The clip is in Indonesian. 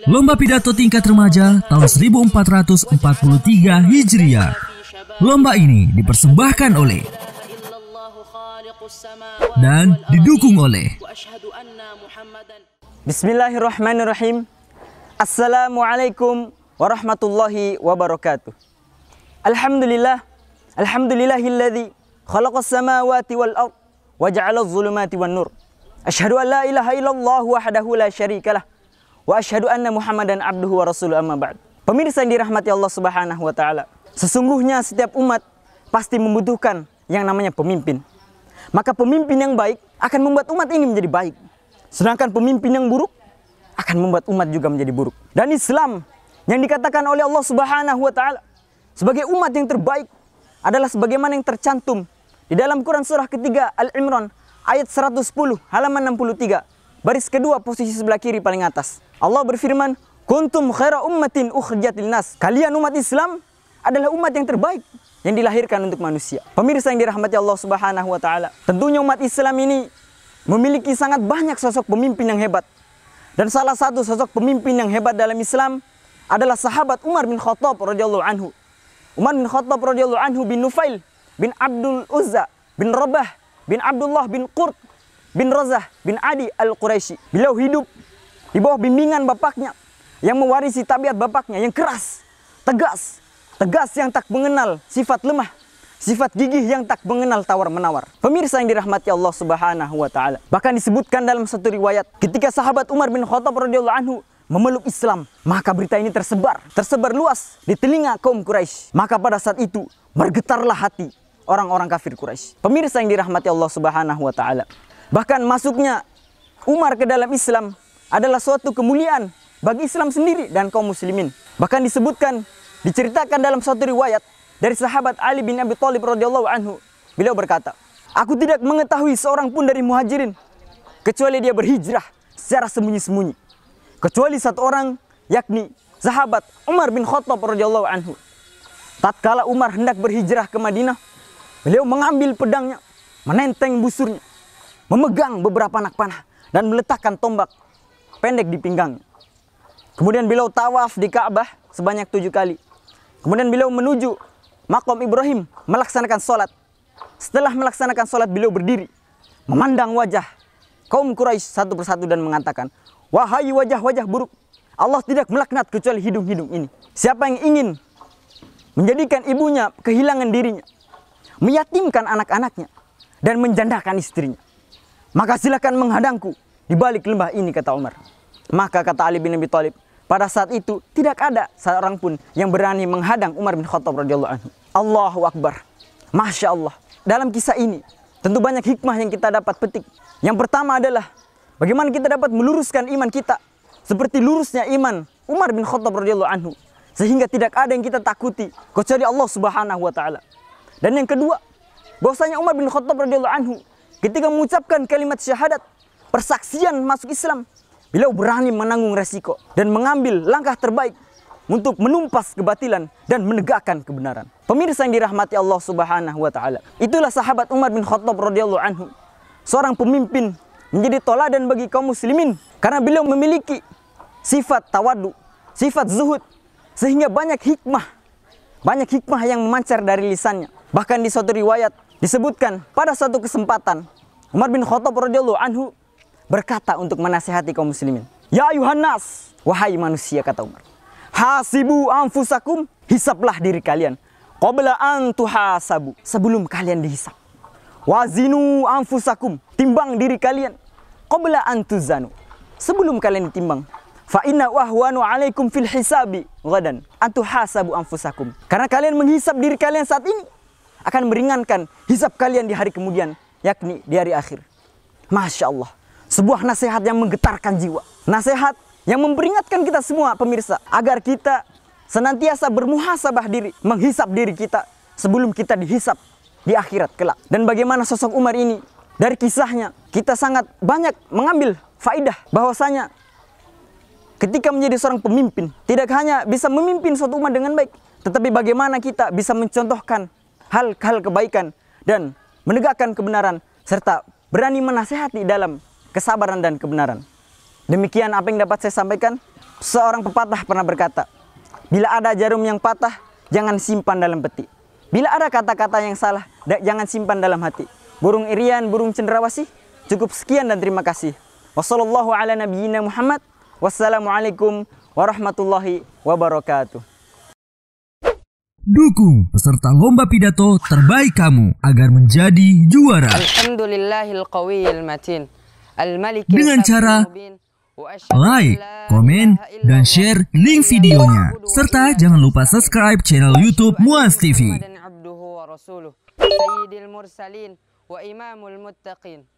Lomba Pidato Tingkat Remaja tahun 1443 Hijriah. Lomba ini dipersembahkan oleh dan didukung oleh Bismillahirrahmanirrahim. Assalamualaikum warahmatullahi wabarakatuh. Alhamdulillahilladzi khalaqas samawati wal ard wa ja'alaz zulumati wan nur. Asyhadu an la ilaha illallah wahdahu la syarikalah wa asyhadu anna Muhammadan abduhu wa rasuluhu, amma ba'd. Pemirsa yang dirahmati Allah Subhanahu wa taala, sesungguhnya setiap umat pasti membutuhkan yang namanya pemimpin. Maka pemimpin yang baik akan membuat umat ini menjadi baik. Sedangkan pemimpin yang buruk akan membuat umat juga menjadi buruk. Dan Islam yang dikatakan oleh Allah Subhanahu wa taala sebagai umat yang terbaik adalah sebagaimana yang tercantum di dalam Quran surah ketiga Al-Imran ayat 110 halaman 63, baris kedua posisi sebelah kiri paling atas. Allah berfirman, "Kuntum khaira ummatin ukhrijat linnas." Kalian umat Islam adalah umat yang terbaik yang dilahirkan untuk manusia. Pemirsa yang dirahmati Allah Subhanahu wa taala, tentunya umat Islam ini memiliki sangat banyak sosok pemimpin yang hebat. Dan salah satu sosok pemimpin yang hebat dalam Islam adalah sahabat Umar bin Khattab radhiyallahu anhu. Umar bin Khattab radhiyallahu anhu bin Nufail bin Abdul Uzza bin Rabah bin Abdullah bin Qurt bin Razah bin Adi al-Quraisy. Beliau hidup di bawah bimbingan bapaknya yang mewarisi tabiat bapaknya yang keras, tegas yang tak mengenal sifat lemah, sifat gigih yang tak mengenal tawar-menawar. Pemirsa yang dirahmati Allah Subhanahu wa taala, bahkan disebutkan dalam satu riwayat ketika sahabat Umar bin Khattab radhiyallahu anhu memeluk Islam, maka berita ini tersebar luas di telinga kaum Quraisy. Maka pada saat itu bergetarlah hati orang-orang kafir Quraisy. Pemirsa yang dirahmati Allah Subhanahu wa taala, bahkan masuknya Umar ke dalam Islam adalah suatu kemuliaan bagi Islam sendiri dan kaum muslimin. Bahkan disebutkan, diceritakan dalam suatu riwayat dari sahabat Ali bin Abi Thalib radhiyallahu anhu, beliau berkata, "Aku tidak mengetahui seorang pun dari muhajirin kecuali dia berhijrah secara sembunyi-sembunyi, kecuali satu orang, yakni sahabat Umar bin Khattab radhiyallahu anhu. Tatkala Umar hendak berhijrah ke Madinah, beliau mengambil pedangnya, menenteng busurnya, memegang beberapa anak panah dan meletakkan tombak pendek di pinggangnya. Kemudian beliau tawaf di Ka'bah sebanyak 7 kali. Kemudian beliau menuju Maqam Ibrahim melaksanakan sholat. Setelah melaksanakan sholat, beliau berdiri memandang wajah kaum Quraisy satu persatu dan mengatakan, 'Wahai wajah-wajah buruk, Allah tidak melaknat kecuali hidung-hidung ini. Siapa yang ingin menjadikan ibunya kehilangan dirinya, meyatimkan anak-anaknya, dan menjandakan istrinya, maka silakan menghadangku di balik lembah ini,' kata Umar. Maka kata Ali bin Abi Thalib, pada saat itu tidak ada seorang pun yang berani menghadang Umar bin Khattab radhiyallahu anhu. Allahu Akbar. Masya Allah. Dalam kisah ini tentu banyak hikmah yang kita dapat petik. Yang pertama adalah bagaimana kita dapat meluruskan iman kita seperti lurusnya iman Umar bin Khattab radhiyallahu anhu, sehingga tidak ada yang kita takuti kecuali Allah Subhanahu wa taala. Dan yang kedua, bahwasanya Umar bin Khattab radhiyallahu anhu ketika mengucapkan kalimat syahadat, persaksian masuk Islam, beliau berani menanggung resiko dan mengambil langkah terbaik untuk menumpas kebatilan dan menegakkan kebenaran. Pemirsa yang dirahmati Allah Subhanahu wa taala, itulah sahabat Umar bin Khattab radhiyallahu anhu, seorang pemimpin menjadi teladan bagi kaum muslimin karena beliau memiliki sifat tawadu, sifat zuhud, sehingga banyak hikmah yang memancar dari lisannya. Bahkan di suatu riwayat disebutkan pada suatu kesempatan Umar bin Khattab radhiyallahu anhu berkata untuk menasihati kaum muslimin, "Ya ayuhan nas, wahai manusia," kata Umar, "hasibu anfusakum, hisablah diri kalian, qabla an tuhasabu, sebelum kalian dihisab. Wazinu anfusakum, timbang diri kalian, qabla an tuzanu, sebelum kalian ditimbang. Fa inna wahwanu alaikum fil hisabi ghadan an tuhasabu anfusakum." Karena kalian menghisab diri kalian saat ini akan meringankan hisab kalian di hari kemudian, yakni di hari akhir. Masya Allah. Sebuah nasihat yang menggetarkan jiwa. Nasihat yang memperingatkan kita semua pemirsa, agar kita senantiasa bermuhasabah diri, menghisap diri kita sebelum kita dihisap di akhirat kelak. Dan bagaimana sosok Umar ini, dari kisahnya kita sangat banyak mengambil faidah bahwasanya ketika menjadi seorang pemimpin, tidak hanya bisa memimpin suatu umat dengan baik, tetapi bagaimana kita bisa mencontohkan hal-hal kebaikan dan menegakkan kebenaran, serta berani menasihati dalam kesabaran dan kebenaran. Demikian apa yang dapat saya sampaikan. Seorang pepatah pernah berkata, bila ada jarum yang patah, jangan simpan dalam peti. Bila ada kata-kata yang salah, jangan simpan dalam hati. Burung irian, burung cendrawasih. Cukup sekian dan terima kasih. Wassallallahu ala nabiyyina Muhammad. Wassalamualaikum warahmatullahi wabarakatuh. Dukung peserta lomba pidato terbaik kamu agar menjadi juara. Alhamdulillahil qawiyil matin. Dengan cara like, komen, dan share link videonya. Serta jangan lupa subscribe channel YouTube Muaz TV. Sayyidil mursalin wa imamul muttaqin.